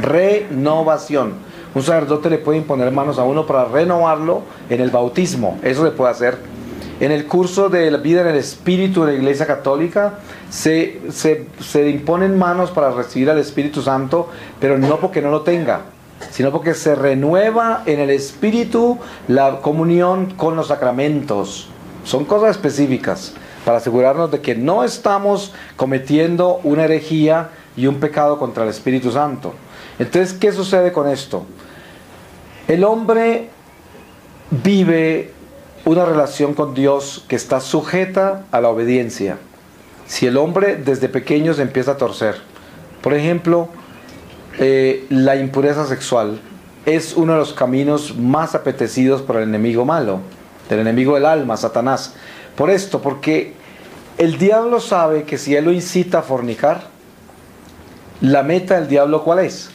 Renovación. Un sacerdote le puede imponer manos a uno para renovarlo en el bautismo. Eso se puede hacer. En el curso de la vida en el Espíritu de la Iglesia Católica se imponen manos para recibir al Espíritu Santo, pero no porque no lo tenga, sino porque se renueva en el Espíritu la comunión con los sacramentos. Son cosas específicas para asegurarnos de que no estamos cometiendo una herejía y un pecado contra el Espíritu Santo. Entonces, ¿qué sucede con esto? El hombre vive una relación con Dios que está sujeta a la obediencia. Si el hombre desde pequeño se empieza a torcer, por ejemplo, la impureza sexual es uno de los caminos más apetecidos por el enemigo malo, del enemigo del alma, Satanás. Por esto, porque el diablo sabe que si él lo incita a fornicar, la meta del diablo ¿cuál es?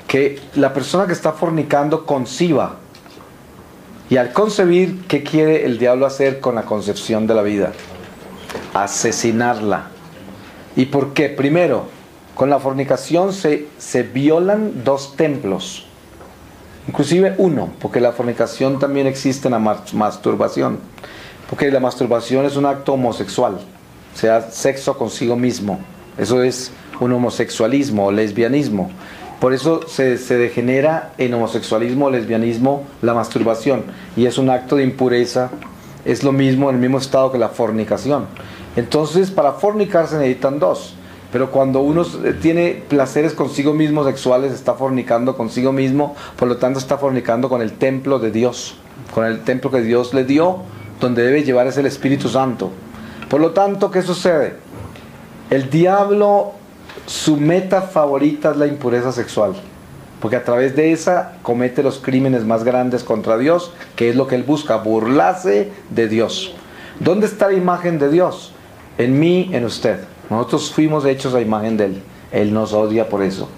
Que la persona que está fornicando conciba. Y al concebir, ¿qué quiere el diablo hacer con la concepción de la vida? Asesinarla. ¿Y por qué? Primero, con la fornicación se violan 2 templos. Inclusive uno, porque la fornicación también existe en la masturbación. Porque la masturbación es un acto homosexual, o sea, sexo consigo mismo. Eso es un homosexualismo o lesbianismo. Por eso se degenera en homosexualismo o lesbianismo la masturbación. Y es un acto de impureza. Es lo mismo, en el mismo estado que la fornicación. Entonces, para fornicar se necesitan 2. Pero cuando uno tiene placeres consigo mismo sexuales, está fornicando consigo mismo. Por lo tanto, está fornicando con el templo de Dios. Con el templo que Dios le dio, donde debe llevar es el Espíritu Santo. Por lo tanto, ¿qué sucede? El diablo, su meta favorita es la impureza sexual, porque a través de esa comete los crímenes más grandes contra Dios, que es lo que él busca, burlarse de Dios. ¿Dónde está la imagen de Dios? En mí, en usted. Nosotros fuimos hechos a imagen de Él. Él nos odia por eso,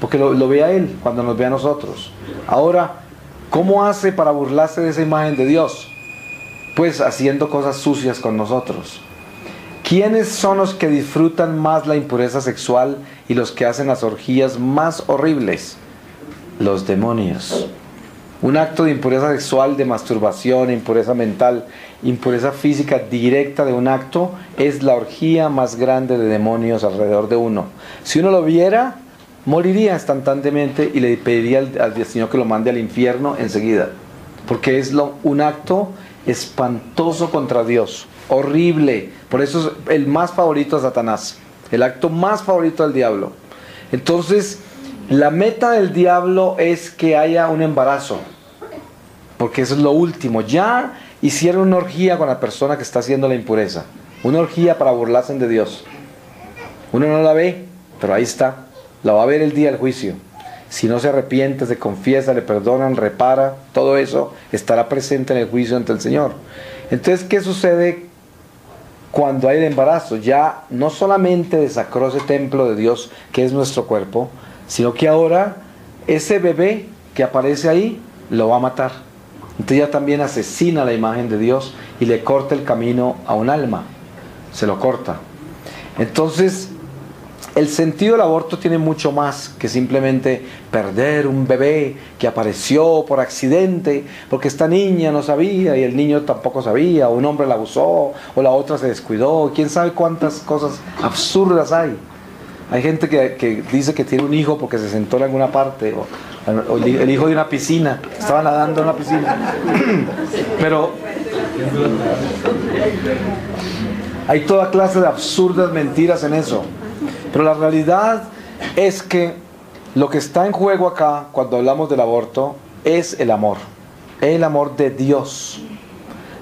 porque lo ve a Él cuando nos ve a nosotros. Ahora, ¿cómo hace para burlarse de esa imagen de Dios? Pues haciendo cosas sucias con nosotros. ¿Quiénes son los que disfrutan más la impureza sexual y los que hacen las orgías más horribles? Los demonios. Un acto de impureza sexual, de masturbación, impureza mental, impureza física directa de un acto es la orgía más grande de demonios alrededor de uno. Si uno lo viera, moriría instantáneamente y le pediría al Señor que lo mande al infierno enseguida. Porque es un acto espantoso contra Dios. Horrible. Por eso es el más favorito de Satanás, el acto más favorito del diablo. Entonces, la meta del diablo es que haya un embarazo, porque eso es lo último. Ya hicieron una orgía con la persona que está haciendo la impureza, una orgía para burlarse de Dios. Uno no la ve, pero ahí está, la va a ver el día del juicio. Si no se arrepiente, se confiesa, le perdonan, repara, todo eso estará presente en el juicio ante el Señor. Entonces, ¿qué sucede cuando hay el embarazo? Ya no solamente desacró ese templo de Dios que es nuestro cuerpo, sino que ahora ese bebé que aparece ahí lo va a matar. Entonces ya también asesina la imagen de Dios y le corta el camino a un alma, se lo corta. Entonces el sentido del aborto tiene mucho más que simplemente perder un bebé que apareció por accidente, porque esta niña no sabía y el niño tampoco sabía, o un hombre la abusó, o la otra se descuidó, quién sabe cuántas cosas absurdas hay. Hay gente que dice que tiene un hijo porque se sentó en alguna parte, o el hijo de una piscina, estaba nadando en una piscina. Pero hay toda clase de absurdas mentiras en eso. Pero la realidad es que lo que está en juego acá, cuando hablamos del aborto, es el amor de Dios.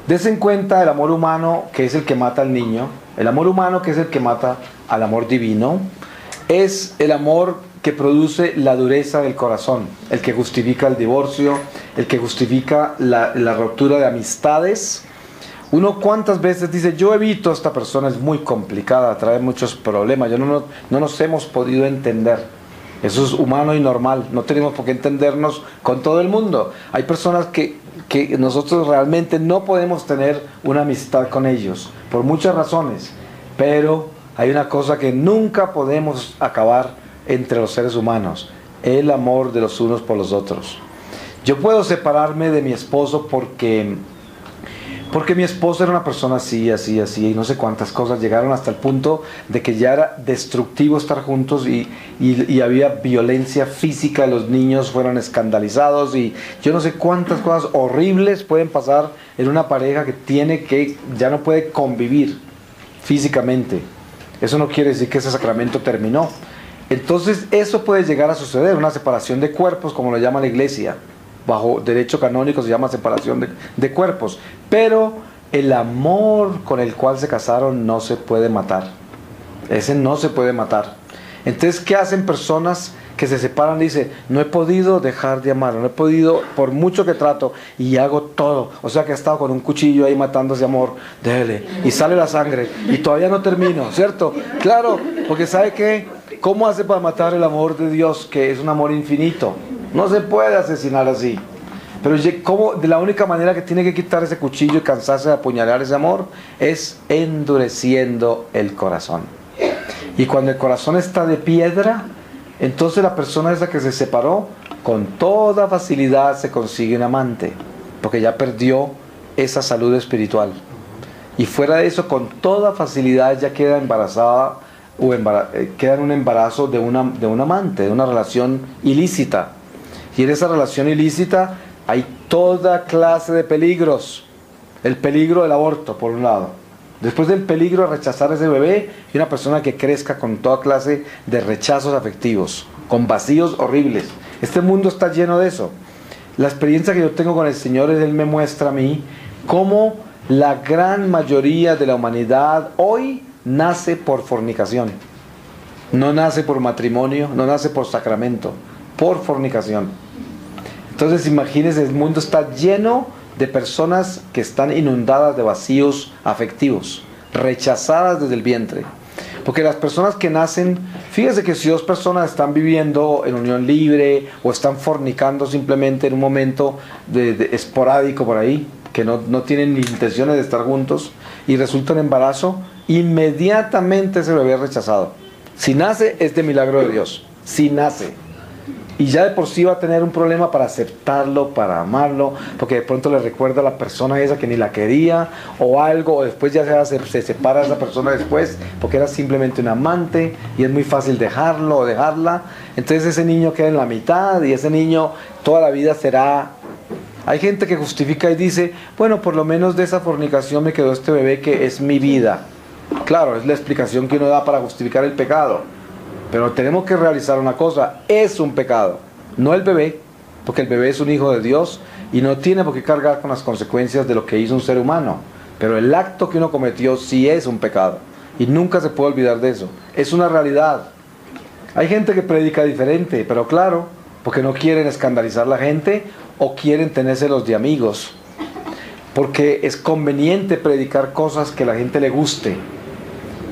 Des en cuenta el amor humano, que es el que mata al niño, el amor humano, que es el que mata al amor divino, es el amor que produce la dureza del corazón, el que justifica el divorcio, el que justifica la ruptura de amistades. Uno cuántas veces dice, yo evito a esta persona, es muy complicada, trae muchos problemas, no nos hemos podido entender. Eso es humano y normal, no tenemos por qué entendernos con todo el mundo. Hay personas que nosotros realmente no podemos tener una amistad con ellos, por muchas razones, pero hay una cosa que nunca podemos acabar entre los seres humanos, el amor de los unos por los otros. Yo puedo separarme de mi esposo porque mi esposo era una persona así, así, así, y no sé cuántas cosas llegaron hasta el punto de que ya era destructivo estar juntos y había violencia física, los niños fueron escandalizados y yo no sé cuántas cosas horribles pueden pasar en una pareja que ya no puede convivir físicamente. Eso no quiere decir que ese sacramento terminó. Entonces eso puede llegar a suceder, una separación de cuerpos, como lo llama la iglesia. Bajo derecho canónico se llama separación de cuerpos. Pero el amor con el cual se casaron no se puede matar. Ese no se puede matar. Entonces, ¿qué hacen personas que se separan? Dice, no he podido dejar de amarlo, no he podido, por mucho que trato, y hago todo. O sea que ha estado con un cuchillo ahí matando ese amor, déjele, y sale la sangre, y todavía no termino, ¿cierto? Claro, porque ¿sabe qué? ¿Cómo hace para matar el amor de Dios, que es un amor infinito? No se puede asesinar así. Pero ¿cómo? De la única manera que tiene que quitar ese cuchillo y cansarse de apuñalar ese amor es endureciendo el corazón. Y cuando el corazón está de piedra, entonces la persona esa que se separó, con toda facilidad se consigue un amante, porque ya perdió esa salud espiritual. Y fuera de eso, con toda facilidad ya queda embarazada o queda en un embarazo de un amante, de una relación ilícita. Y en esa relación ilícita hay toda clase de peligros. El peligro del aborto, por un lado. Después del peligro de rechazar a ese bebé, y una persona que crezca con toda clase de rechazos afectivos, con vacíos horribles. Este mundo está lleno de eso. La experiencia que yo tengo con el Señor es, Él me muestra a mí cómo la gran mayoría de la humanidad hoy nace por fornicación. No nace por matrimonio, no nace por sacramento, por fornicación. Entonces imagínense, el mundo está lleno de personas que están inundadas de vacíos afectivos, rechazadas desde el vientre. Porque las personas que nacen, fíjense que si dos personas están viviendo en unión libre o están fornicando simplemente en un momento esporádico por ahí, que no tienen ni intenciones de estar juntos y resulta un embarazo, inmediatamente ese bebé es rechazado. Si nace es de milagro de Dios, si nace. Y ya de por sí va a tener un problema para aceptarlo, para amarlo, porque de pronto le recuerda a la persona esa que ni la quería, o algo, o después ya se separa de esa persona después, porque era simplemente un amante, y es muy fácil dejarlo o dejarla. Entonces ese niño queda en la mitad, y ese niño toda la vida será... Hay gente que justifica y dice, bueno, por lo menos de esa fornicación me quedó este bebé que es mi vida. Claro, es la explicación que uno da para justificar el pecado. Pero tenemos que realizar una cosa, es un pecado, no el bebé, porque el bebé es un hijo de Dios y no tiene por qué cargar con las consecuencias de lo que hizo un ser humano. Pero el acto que uno cometió sí es un pecado y nunca se puede olvidar de eso. Es una realidad. Hay gente que predica diferente, pero claro, porque no quieren escandalizar a la gente o quieren tenérselos de amigos. Porque es conveniente predicar cosas que a la gente le guste.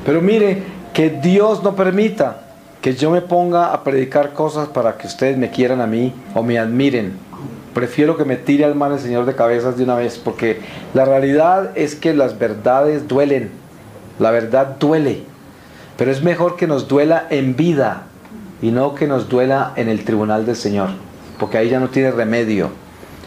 Pero mire, que Dios no permita que yo me ponga a predicar cosas para que ustedes me quieran a mí o me admiren. Prefiero que me tire al mar el Señor de cabezas de una vez, porque la realidad es que las verdades duelen. La verdad duele. Pero es mejor que nos duela en vida y no que nos duela en el tribunal del Señor, porque ahí ya no tiene remedio.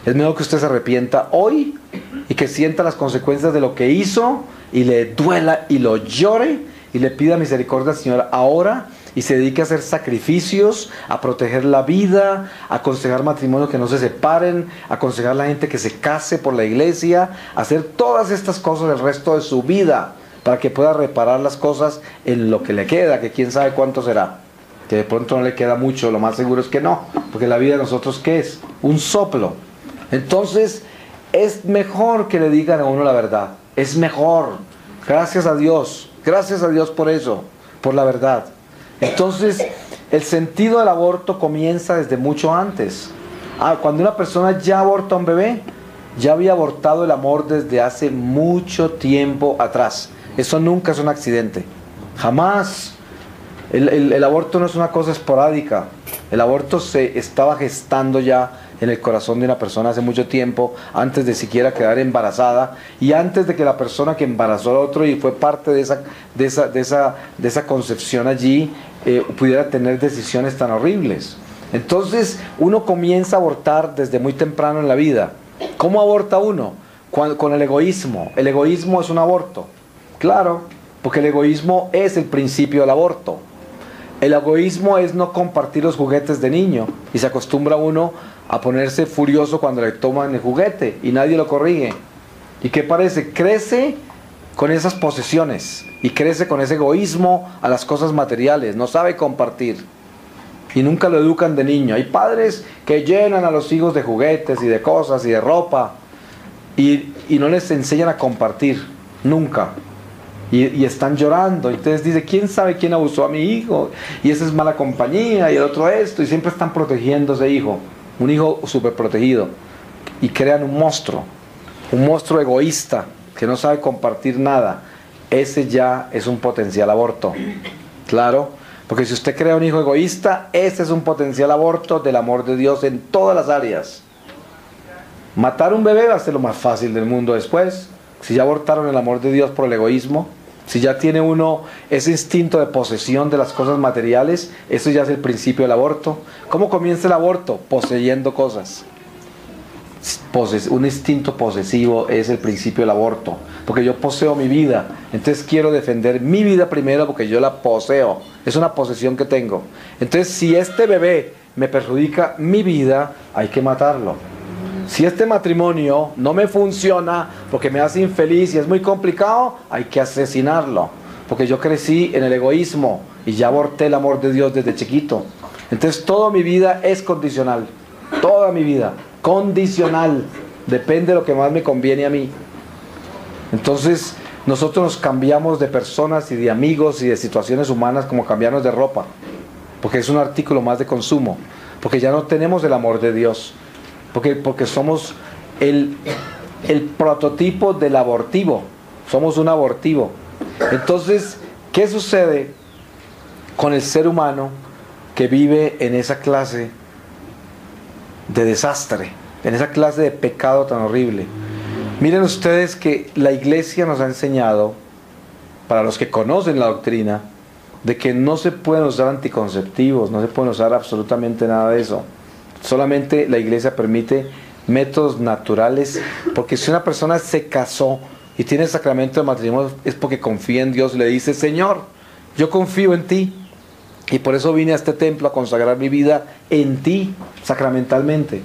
Es mejor que usted se arrepienta hoy y que sienta las consecuencias de lo que hizo y le duela y lo llore y le pida misericordia al Señor ahora y se dedique a hacer sacrificios, a proteger la vida, a aconsejar matrimonios que no se separen, a aconsejar a la gente que se case por la iglesia, a hacer todas estas cosas el resto de su vida para que pueda reparar las cosas en lo que le queda, que quién sabe cuánto será, que de pronto no le queda mucho, lo más seguro es que no, porque la vida de nosotros ¿qué es? Un soplo. Entonces es mejor que le digan a uno la verdad, es mejor, gracias a Dios por eso, por la verdad. Entonces, el sentido del aborto comienza desde mucho antes. Cuando una persona ya aborta a un bebé, ya había abortado el amor desde hace mucho tiempo atrás. Eso nunca es un accidente. Jamás. El aborto no es una cosa esporádica. El aborto se estaba gestando ya en el corazón de una persona hace mucho tiempo, antes de siquiera quedar embarazada y antes de que la persona que embarazó al otro y fue parte de esa concepción allí pudiera tener decisiones tan horribles. Entonces uno comienza a abortar desde muy temprano en la vida. ¿Cómo aborta uno? Con el egoísmo. El egoísmo es un aborto. Claro, porque el egoísmo es el principio del aborto. El egoísmo es no compartir los juguetes de niño. Y se acostumbra uno a ponerse furioso cuando le toman el juguete y nadie lo corrige. ¿Y qué parece? Crece con esas posesiones y crece con ese egoísmo a las cosas materiales. No sabe compartir. Y nunca lo educan de niño. Hay padres que llenan a los hijos de juguetes y de cosas y de ropa y no les enseñan a compartir. Nunca. Y están llorando. Entonces dice, ¿quién sabe quién abusó a mi hijo? Y esa es mala compañía y el otro esto. Y siempre están protegiendo a ese hijo. Un hijo súper protegido. Y crean un monstruo egoísta que no sabe compartir nada. Ese ya es un potencial aborto. Claro. Porque si usted crea un hijo egoísta, ese es un potencial aborto del amor de Dios en todas las áreas. Matar un bebé va a ser lo más fácil del mundo después. Si ya abortaron el amor de Dios por el egoísmo, si ya tiene uno ese instinto de posesión de las cosas materiales, eso ya es el principio del aborto. ¿Cómo comienza el aborto? Poseyendo cosas. Un instinto posesivo es el principio del aborto. Porque yo poseo mi vida, entonces quiero defender mi vida primero porque yo la poseo. Es una posesión que tengo. Entonces si este bebé me perjudica mi vida, hay que matarlo. Si este matrimonio no me funciona porque me hace infeliz y es muy complicado, hay que asesinarlo. Porque yo crecí en el egoísmo y ya aborté el amor de Dios desde chiquito. Entonces toda mi vida es condicional. Toda mi vida, condicional. Depende de lo que más me conviene a mí. Entonces nosotros nos cambiamos de personas y de amigos y de situaciones humanas como cambiarnos de ropa. Porque es un artículo más de consumo. Porque ya no tenemos el amor de Dios. Porque somos el prototipo del abortivo. Somos un abortivo. Entonces, ¿qué sucede con el ser humano que vive en esa clase de desastre? En esa clase de pecado tan horrible. Miren ustedes que la iglesia nos ha enseñado, para los que conocen la doctrina, de que no se pueden usar anticonceptivos, no se pueden usar absolutamente nada de eso. Solamente la iglesia permite métodos naturales, porque si una persona se casó y tiene el sacramento de matrimonio es porque confía en Dios y le dice, Señor, yo confío en ti y por eso vine a este templo a consagrar mi vida en ti, sacramentalmente.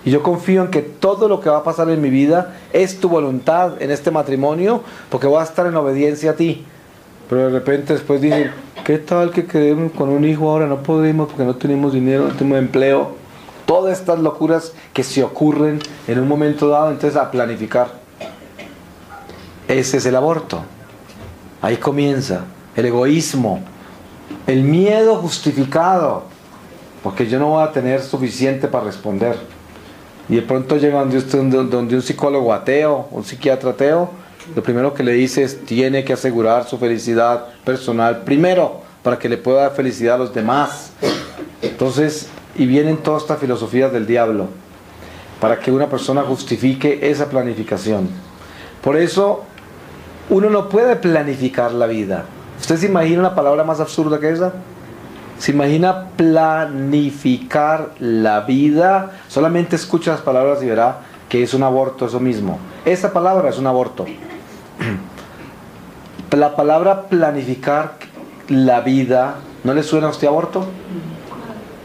Y yo confío en que todo lo que va a pasar en mi vida es tu voluntad en este matrimonio, porque voy a estar en obediencia a ti. Pero de repente después dicen, ¿qué tal que quedemos con un hijo ahora? No podemos porque no tenemos dinero, no tenemos empleo. Todas estas locuras que se ocurren en un momento dado, entonces a planificar. Ese es el aborto. Ahí comienza el egoísmo, el miedo justificado, porque yo no voy a tener suficiente para responder. Y de pronto llega donde un psicólogo ateo, un psiquiatra ateo, lo primero que le dice es, tiene que asegurar su felicidad personal primero, para que le pueda dar felicidad a los demás. Entonces, y vienen todas estas filosofías del diablo, para que una persona justifique esa planificación. Por eso, uno no puede planificar la vida. ¿Usted se imagina una palabra más absurda que esa? ¿Se imagina planificar la vida? Solamente escucha las palabras y verá que es un aborto eso mismo. Esa palabra es un aborto. La palabra planificar la vida, ¿no le suena a usted aborto?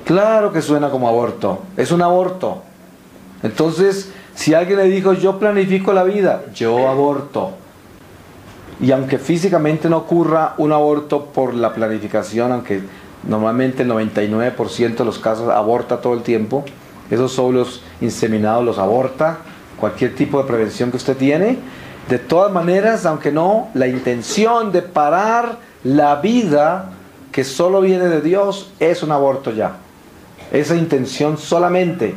Claro que suena como aborto. Es un aborto. Entonces, si alguien le dijo, yo planifico la vida, yo aborto. Y aunque físicamente no ocurra un aborto por la planificación, aunque normalmente el 99% de los casos aborta todo el tiempo, esos óvulos inseminados los aborta, cualquier tipo de prevención que usted tiene, de todas maneras, aunque no, la intención de parar la vida que solo viene de Dios es un aborto ya. Esa intención solamente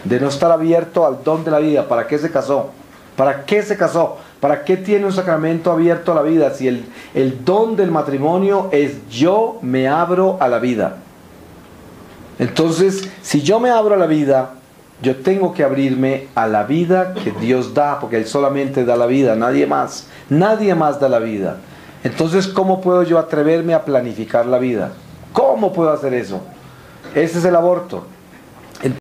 de no estar abierto al don de la vida. ¿Para qué se casó? ¿Para qué se casó? ¿Para qué tiene un sacramento abierto a la vida? Si el don del matrimonio es yo me abro a la vida. Entonces, si yo me abro a la vida, yo tengo que abrirme a la vida que Dios da, porque Él solamente da la vida, nadie más. Nadie más da la vida. Entonces, ¿cómo puedo yo atreverme a planificar la vida? ¿Cómo puedo hacer eso? Ese es el aborto.